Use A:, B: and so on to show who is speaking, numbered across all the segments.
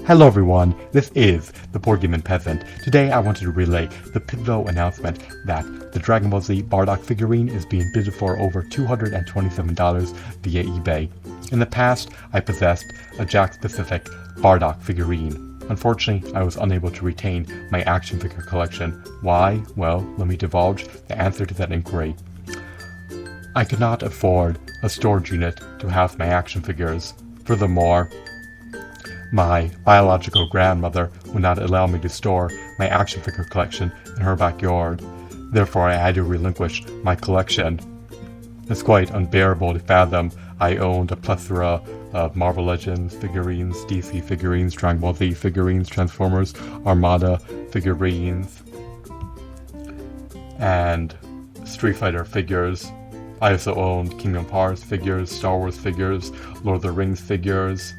A: Hello everyone, this is the Board Game and Peasant. Today I wanted to relay the pivotal announcement that the Dragon Ball Z Bardock figurine is being bid for over $227 via eBay. In the past, I possessed a Jack-specific Bardock figurine. Unfortunately, I was unable to retain my action figure collection. Why? Well, let me divulge the answer to that inquiry. I could not afford a storage unit to house my action figures. Furthermore, my biological grandmother would not allow me to store my action figure collection in her backyard. Therefore, I had to relinquish my collection. It's quite unbearable to fathom. I owned a plethora of Marvel Legends figurines, DC figurines, Dragon Ball Z figurines, Transformers, Armada figurines, and Street Fighter figures. I also owned Kingdom Hearts figures, Star Wars figures, Lord of the Rings figures,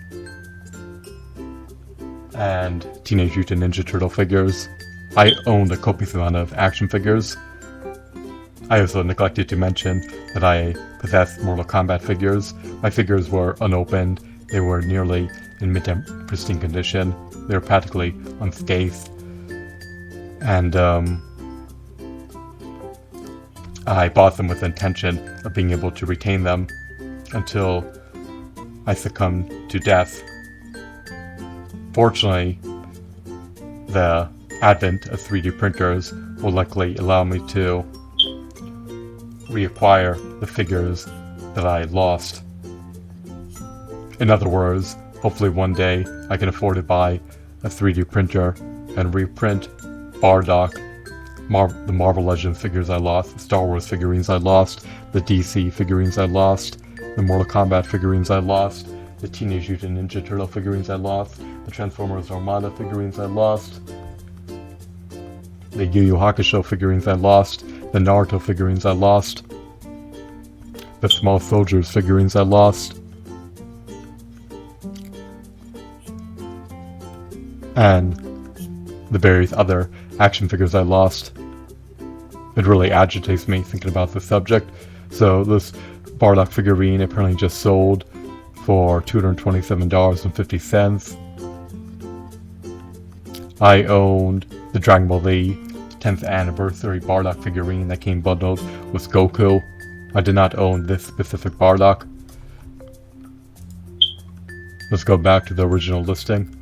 A: and Teenage Mutant Ninja Turtle figures. I owned a copious amount of action figures. I also neglected to mention that I possessed Mortal Kombat figures. My figures were unopened. They were nearly in mint and pristine condition. They were practically unscathed. And I bought them with the intention of being able to retain them until I succumbed to death. Fortunately, the advent of 3D printers will likely allow me to reacquire the figures that I lost. In other words, hopefully one day I can afford to buy a 3D printer and reprint Bardock, the Marvel Legends figures I lost, the Star Wars figurines I lost, the DC figurines I lost, the Mortal Kombat figurines I lost, the Teenage Mutant Ninja Turtle figurines I lost, the Transformers Armada figurines I lost, the Yu Yu Hakusho figurines I lost, the Naruto figurines I lost, the Small Soldiers figurines I lost, and the various other action figures I lost. It really agitates me thinking about the subject. So this Bardock figurine apparently just sold for $227.50. I owned the Dragon Ball Z 10th anniversary Bardock figurine that came bundled with Goku. I did not own this specific Bardock. Let's go back to the original listing.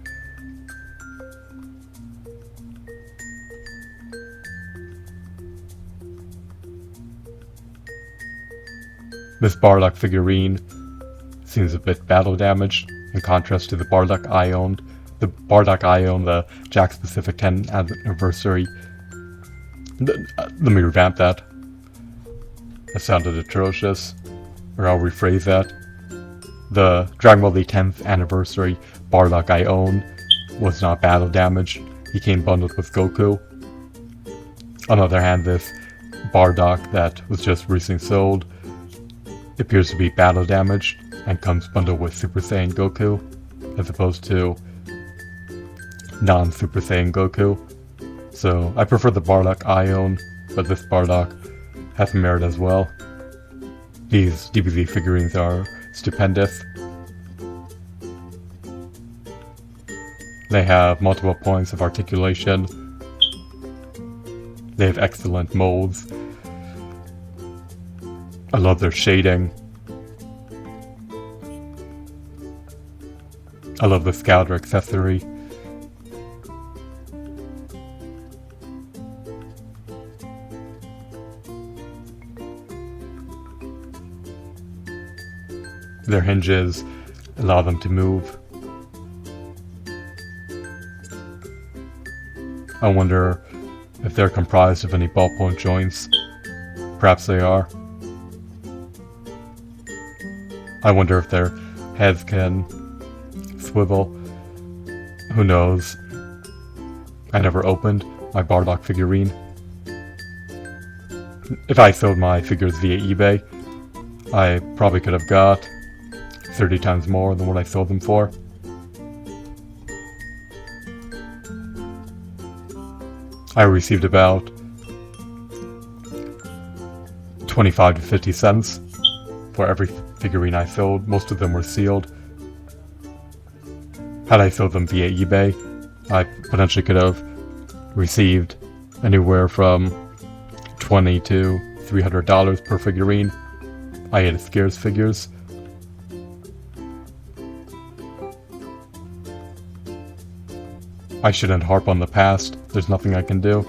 A: This Bardock figurine seems a bit battle damaged in contrast to the Bardock I owned. The Bardock I owned, the Jack-specific 10th anniversary. Let me revamp that. That sounded atrocious. Or I'll rephrase that. The Dragon Ball Z 10th anniversary Bardock I owned was not battle damaged. He came bundled with Goku. On the other hand, this Bardock that was just recently sold appears to be battle damaged and comes bundled with Super Saiyan Goku as opposed to non-Super Saiyan Goku. So I prefer the Bardock I own, but this Bardock has merit as well. These DBZ figurines are stupendous. They have multiple points of articulation. They have excellent molds. I love their shading. I love the Scouter accessory. Their hinges allow them to move. I wonder if they're comprised of any ballpoint joints. Perhaps they are. I wonder if their heads can swivel. Who knows? I never opened my Bardock figurine. If I sold my figures via eBay, I probably could have got 30 times more than what I sold them for. I received about 25 to 50 cents for every figurine I sold. Most of them were sealed. Had I sold them via eBay, I potentially could have received anywhere from $20 to $300 per figurine. I had scarce figures. I shouldn't harp on the past. There's nothing I can do.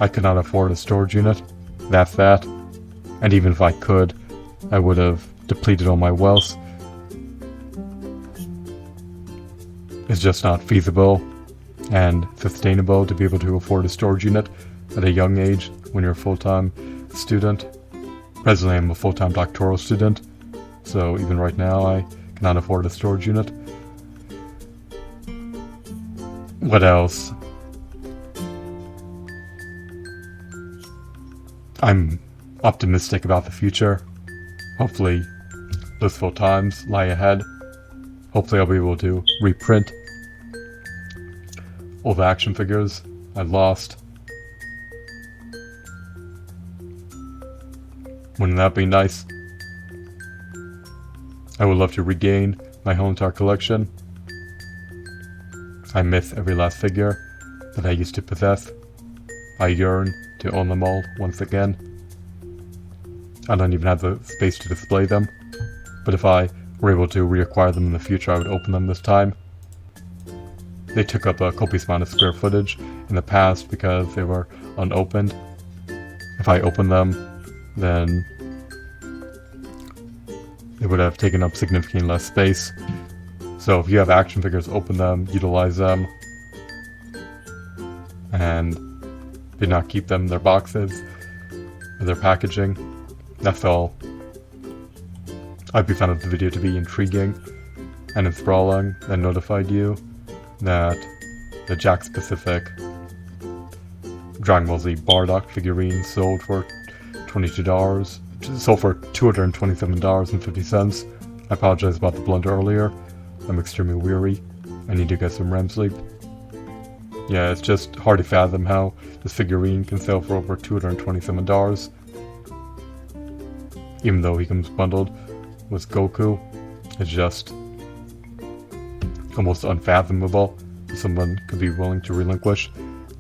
A: I could not afford a storage unit. That's that. And even if I could, I would have depleted all my wealth. It's just not feasible and sustainable to be able to afford a storage unit at a young age when you're a full-time student. Presently, I'm a full-time doctoral student, so even right now I cannot afford a storage unit. What else? I'm optimistic about the future. Hopefully, blissful times lie ahead. Hopefully I'll be able to reprint all the action figures I lost. Wouldn't that be nice? I would love to regain my whole entire collection. I miss every last figure that I used to possess. I yearn to own them all once again. I don't even have the space to display them, but if I were able to reacquire them in the future, I would open them this time. They took up a copious amount of square footage in the past because they were unopened. If I opened them, then they would have taken up significantly less space. So if you have action figures, open them, utilize them, and did not keep them in their boxes or their packaging. That's all. I hope you found the video to be intriguing and enthralling and notified you that the Jack specific Dragon Ball Z Bardock figurine sold for $22. Sold for $227.50. I apologize about the blunder earlier. I'm extremely weary. I need to get some REM sleep. Yeah, it's just hard to fathom how this figurine can sell for over $227. Even though he comes bundled with Goku, it's just almost unfathomable that someone could be willing to relinquish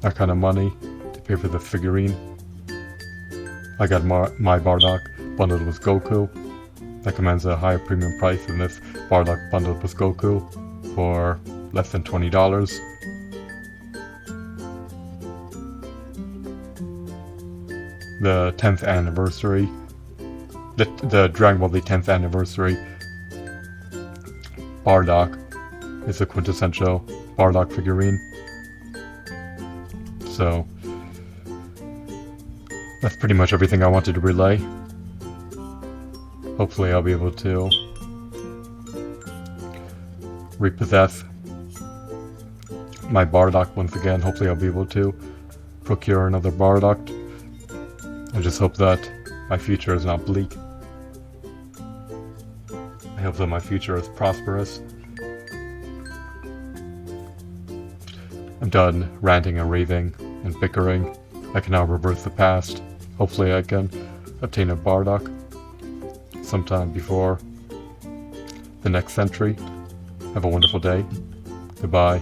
A: that kind of money to pay for the figurine. I got my Bardock bundled with Goku. That commands a higher premium price than this Bardock bundled with Goku for less than $20. The 10th anniversary, the Dragon Ball Z 10th anniversary Bardock is a quintessential Bardock figurine. So that's pretty much everything I wanted to relay. Hopefully I'll be able to repossess my Bardock once again. Hopefully I'll be able to procure another Bardock. I just hope that my future is not bleak. I hope that my future is prosperous. I'm done ranting and raving and bickering. I can now reverse the past. Hopefully I can obtain a Bardock sometime before the next century. Have a wonderful day. Goodbye.